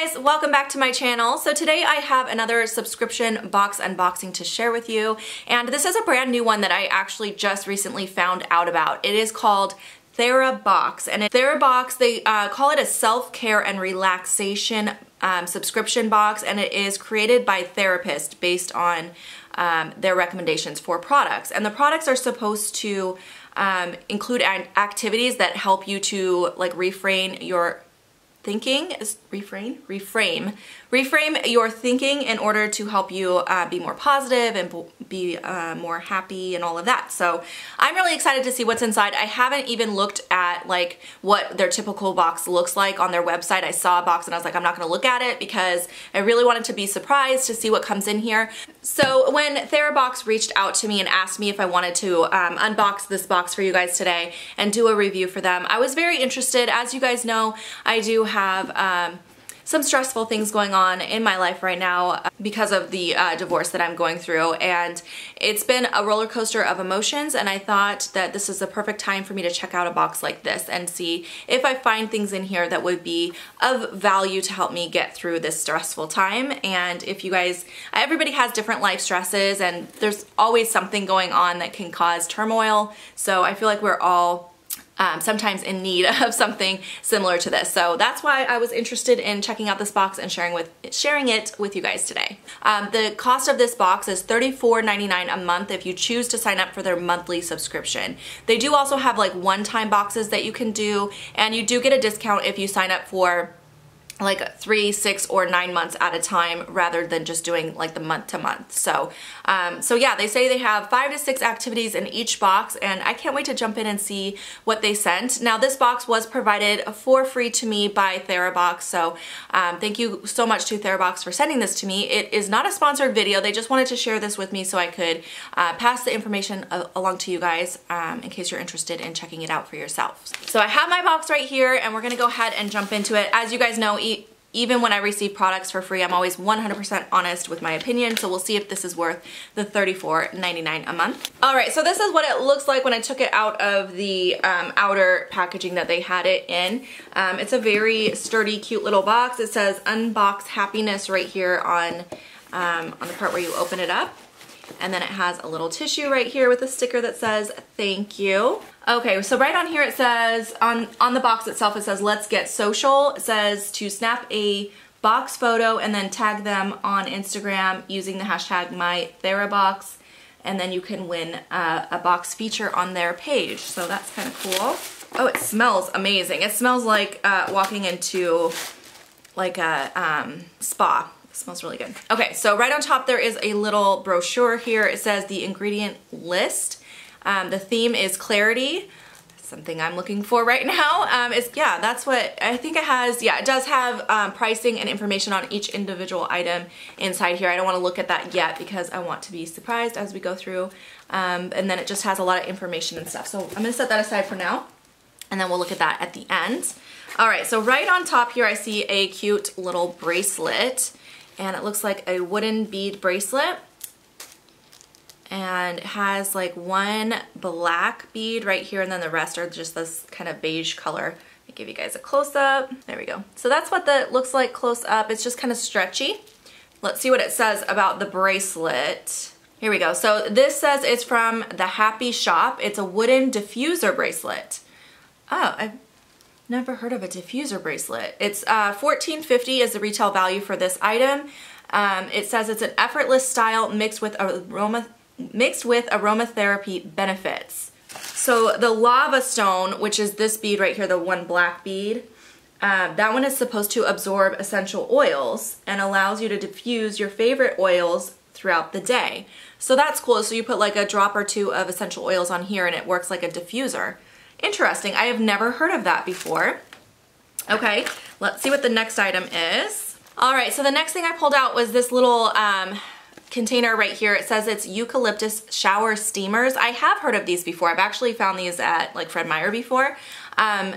guys, welcome back to my channel. So today I have another subscription box unboxing to share with you, and this is a brand new one that I actually just recently found out about. It is called TheraBox, and at TheraBox they call it a self-care and relaxation subscription box, and it is created by therapists based on their recommendations for products. And the products are supposed to include activities that help you to like reframe your thinking, reframe your thinking in order to help you be more positive and be more happy and all of that. So I'm really excited to see what's inside. I haven't even looked at like what their typical box looks like on their website. I saw a box and I was like, I'm not gonna look at it because I really wanted to be surprised to see what comes in here. So when TheraBox reached out to me and asked me if I wanted to unbox this box for you guys today and do a review for them, I was very interested. As you guys know, I do have some stressful things going on in my life right now because of the divorce that I'm going through, and it's been a roller coaster of emotions, and I thought that this is the perfect time for me to check out a box like this and see if I find things in here that would be of value to help me get through this stressful time. And if you guys, everybody has different life stresses, and there's always something going on that can cause turmoil, so I feel like we're all sometimes in need of something similar to this. So that's why I was interested in checking out this box and sharing it with you guys today. The cost of this box is $34.99 a month if you choose to sign up for their monthly subscription. They do also have like one-time boxes that you can do, and you do get a discount if you sign up for like 3, 6, or 9 months at a time rather than just doing like the month to month. So yeah, they say they have 5 to 6 activities in each box, and I can't wait to jump in and see what they sent. Now this box was provided for free to me by TheraBox, so thank you so much to TheraBox for sending this to me. It is not a sponsored video. They just wanted to share this with me so I could pass the information along to you guys in case you're interested in checking it out for yourselves. So I have my box right here, and we're gonna go ahead and jump into it. As you guys know, even when I receive products for free, I'm always 100% honest with my opinion, so we'll see if this is worth the $34.99 a month. Alright, so this is what it looks like when I took it out of the outer packaging that they had it in. It's a very sturdy, cute little box. It says Unbox Happiness right here on the part where you open it up. And then it has a little tissue right here with a sticker that says thank you. Okay, so right on here it says, on the box itself it says let's get social. It says to snap a box photo and then tag them on Instagram using the hashtag #MyTheraBox, and then you can win a box feature on their page. So that's kind of cool. Oh, it smells amazing. It smells like walking into like a spa. It smells really good. Okay, so right on top there is a little brochure here. It says the ingredient list. The theme is clarity, something I'm looking for right now. Yeah, that's what I think it has. Yeah, it does have pricing and information on each individual item inside here. I don't want to look at that yet because I want to be surprised as we go through. And then it just has a lot of information and stuff. So I'm going to set that aside for now, and then we'll look at that at the end. Alright, so right on top here I see a cute little bracelet, and it looks like a wooden bead bracelet. And it has like one black bead right here, and then the rest are just this kind of beige color. Let me give you guys a close-up. There we go. So that's what that looks like close up. It's just kind of stretchy. Let's see what it says about the bracelet. Here we go. So this says it's from the Happy Shop. It's a wooden diffuser bracelet. Oh, I've never heard of a diffuser bracelet. It's $14.50 is the retail value for this item. It says it's an effortless style mixed with aromatherapy benefits. So the lava stone, which is this bead right here, the one black bead, that one is supposed to absorb essential oils and allows you to diffuse your favorite oils throughout the day. So that's cool. So you put like a drop or two of essential oils on here and it works like a diffuser. Interesting. I have never heard of that before. Okay, let's see what the next item is. Alright, so the next thing I pulled out was this little container right here. It says it's eucalyptus shower steamers. I have heard of these before. I've actually found these at like Fred Meyer before.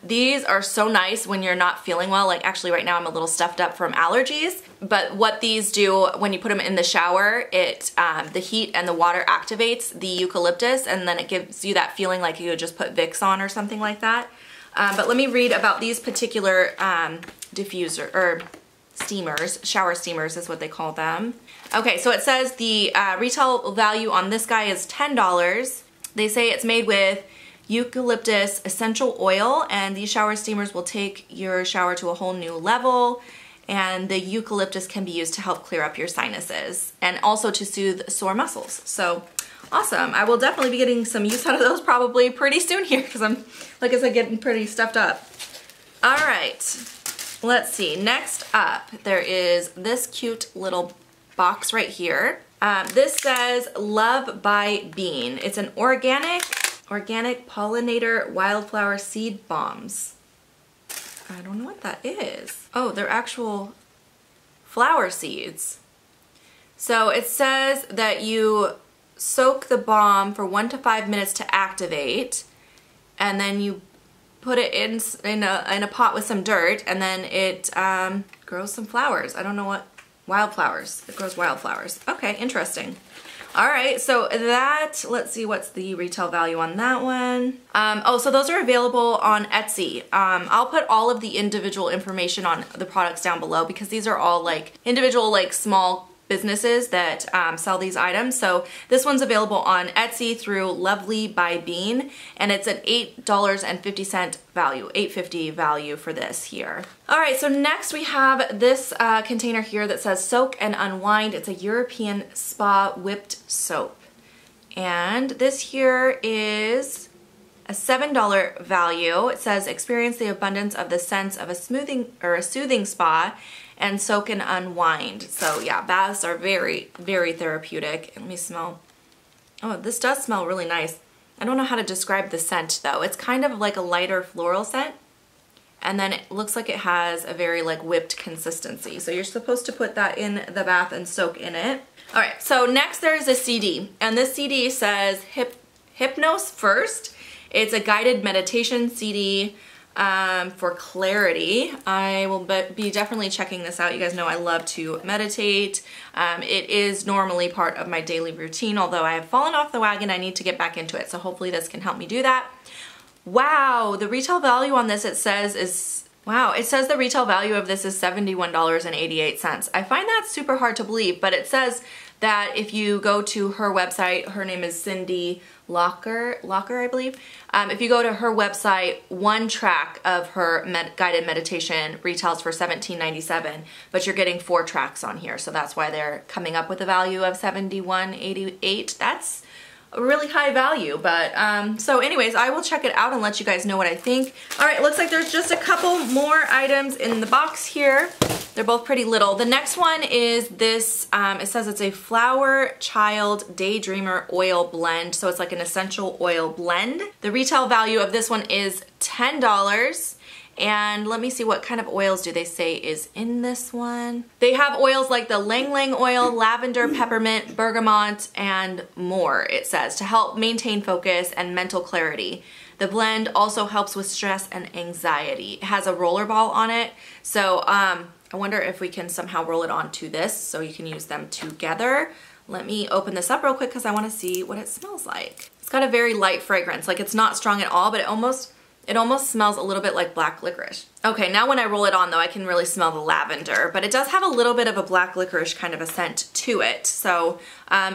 These are so nice when you're not feeling well. Like actually right now I'm a little stuffed up from allergies, but what these do when you put them in the shower, the heat and the water activates the eucalyptus, and then it gives you that feeling like you would just put Vicks on or something like that. But let me read about these particular diffuser or steamers. Shower steamers is what they call them. Okay, so it says the retail value on this guy is $10. They say it's made with eucalyptus essential oil, and these shower steamers will take your shower to a whole new level. And the eucalyptus can be used to help clear up your sinuses and also to soothe sore muscles. So awesome. I will definitely be getting some use out of those probably pretty soon here because I'm, like I said, getting pretty stuffed up. All right, let's see. Next up, there is this cute little box right here. This says Love by Bean. It's an organic pollinator wildflower seed bombs. I don't know what that is. Oh, they're actual flower seeds. So it says that you soak the balm for 1 to 5 minutes to activate, and then you put it in a pot with some dirt, and then it grows some flowers. I don't know what, wildflowers. It grows wildflowers. Okay, interesting. All right, so that, let's see, what's the retail value on that one? Oh, so those are available on Etsy. I'll put all of the individual information on the products down below because these are all like individual, like small businesses that sell these items. So this one's available on Etsy through Lovely by Bean, and it's an $8.50 value, $8.50 value for this here. All right, so next we have this container here that says Soak and Unwind. It's a European spa whipped soap. And this here is a $7 value. It says experience the abundance of the scents of a soothing spa and soak and unwind. So yeah, baths are very, very therapeutic. Let me smell. Oh, this does smell really nice. I don't know how to describe the scent though. It's kind of like a lighter floral scent. And then it looks like it has a very like whipped consistency. So you're supposed to put that in the bath and soak in it. All right, so next there's a CD. And this CD says Hypnos First. It's a guided meditation CD. For clarity. I will be definitely checking this out. You guys know I love to meditate. It is normally part of my daily routine, although I have fallen off the wagon. I need to get back into it, so hopefully this can help me do that. Wow, the retail value on this, it says is, wow, it says the retail value of this is $71.88. I find that super hard to believe, but it says that if you go to her website, her name is Cindy Locher, I believe. If you go to her website, one track of her guided meditation retails for $17.97, but you're getting 4 tracks on here, so that's why they're coming up with a value of $71.88. That's a really high value, but so anyways, I will check it out and let you guys know what I think. All right, looks like there's just a couple more items in the box here. They're both pretty little. The next one is this, it says it's a Flower Child Daydreamer Oil Blend, so it's like an essential oil blend. The retail value of this one is $10. And let me see, what kind of oils do they say is in this one? They have oils like the Lang Lang oil, lavender, peppermint, bergamot, and more, it says, to help maintain focus and mental clarity. The blend also helps with stress and anxiety. It has a roller ball on it, so I wonder if we can somehow roll it onto this so you can use them together. Let me open this up real quick because I want to see what it smells like. It's got a very light fragrance, like it's not strong at all, but it almost smells a little bit like black licorice. Okay, now when I roll it on though, I can really smell the lavender, but it does have a little bit of a black licorice kind of a scent to it. So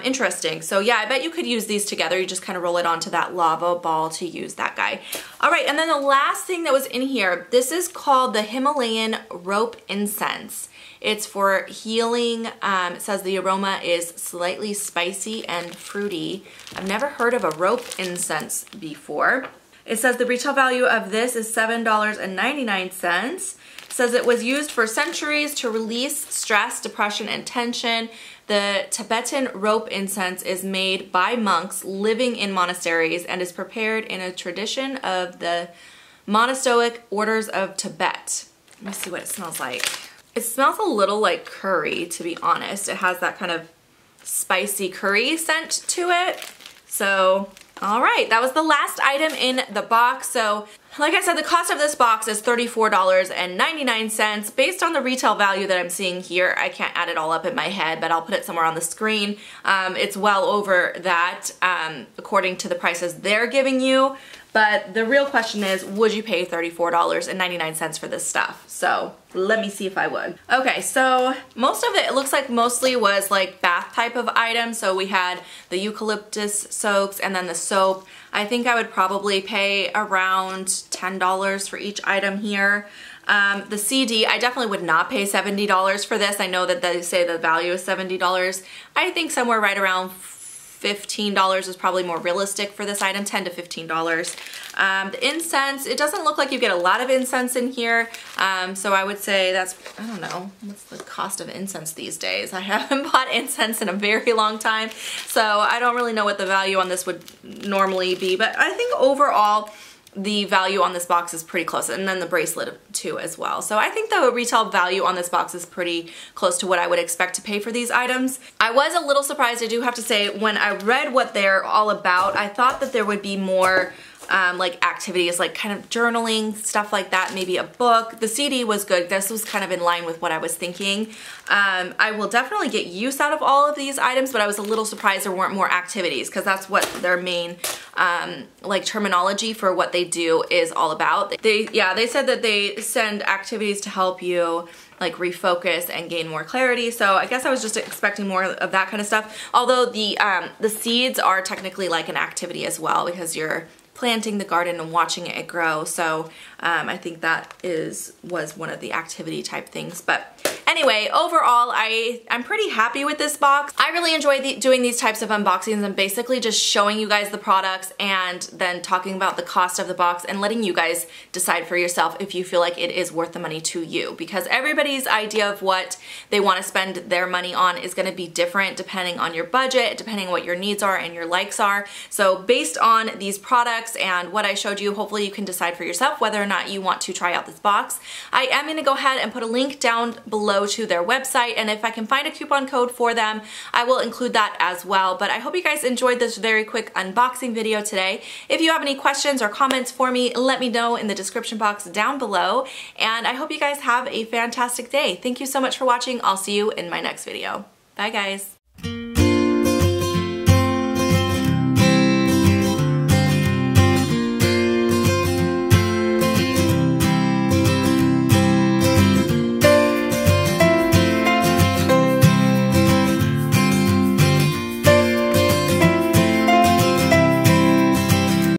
interesting. So yeah, I bet you could use these together. You just kind of roll it onto that lava ball to use that guy. All right, and then the last thing that was in here, this is called the Himalayan Rope Incense. It's for healing. It says the aroma is slightly spicy and fruity. I've never heard of a rope incense before. It says the retail value of this is $7.99. It says it was used for centuries to release stress, depression, and tension. The Tibetan rope incense is made by monks living in monasteries and is prepared in a tradition of the monastic orders of Tibet. Let me see what it smells like. It smells a little like curry, to be honest. It has that kind of spicy curry scent to it. So, all right, that was the last item in the box. So, like I said, the cost of this box is $34.99. Based on the retail value that I'm seeing here, I can't add it all up in my head, but I'll put it somewhere on the screen. It's well over that according to the prices they're giving you. But the real question is, would you pay $34.99 for this stuff? So let me see if I would. Okay, so most of it looks like mostly was like bath type of items. So we had the eucalyptus soaks and then the soap. I think I would probably pay around $10 for each item here. The CD, I definitely would not pay $70 for this. I know that they say the value is $70. I think somewhere right around $15 is probably more realistic for this item, $10 to $15. The incense, it doesn't look like you get a lot of incense in here, so I would say that's, I don't know, what's the cost of incense these days? I haven't bought incense in a very long time, so I don't really know what the value on this would normally be, but I think overall, the value on this box is pretty close, and then the bracelet too as well. So I think the retail value on this box is pretty close to what I would expect to pay for these items. I was a little surprised, I do have to say, when I read what they're all about, I thought that there would be more like activities, like kind of journaling, stuff like that, maybe a book. The CD was good. This was kind of in line with what I was thinking. I will definitely get use out of all of these items, but I was a little surprised there weren't more activities, because that's what their main like terminology for what they do is all about. They said that they send activities to help you like refocus and gain more clarity. So I guess I was just expecting more of that kind of stuff. Although the seeds are technically like an activity as well, because you're planting the garden and watching it grow. So I think that was one of the activity type things. But anyway, overall, I'm pretty happy with this box. I really enjoy doing these types of unboxings and basically just showing you guys the products and then talking about the cost of the box and letting you guys decide for yourself if you feel like it is worth the money to you, because everybody's idea of what they want to spend their money on is going to be different depending on your budget, depending on what your needs are and your likes are. So based on these products and what I showed you, hopefully you can decide for yourself whether or not you want to try out this box. I am going to go ahead and put a link down below to their website, and if I can find a coupon code for them, I will include that as well. But I hope you guys enjoyed this very quick unboxing video today. If you have any questions or comments for me, let me know in the description box down below, and I hope you guys have a fantastic day. Thank you so much for watching. I'll see you in my next video. Bye guys.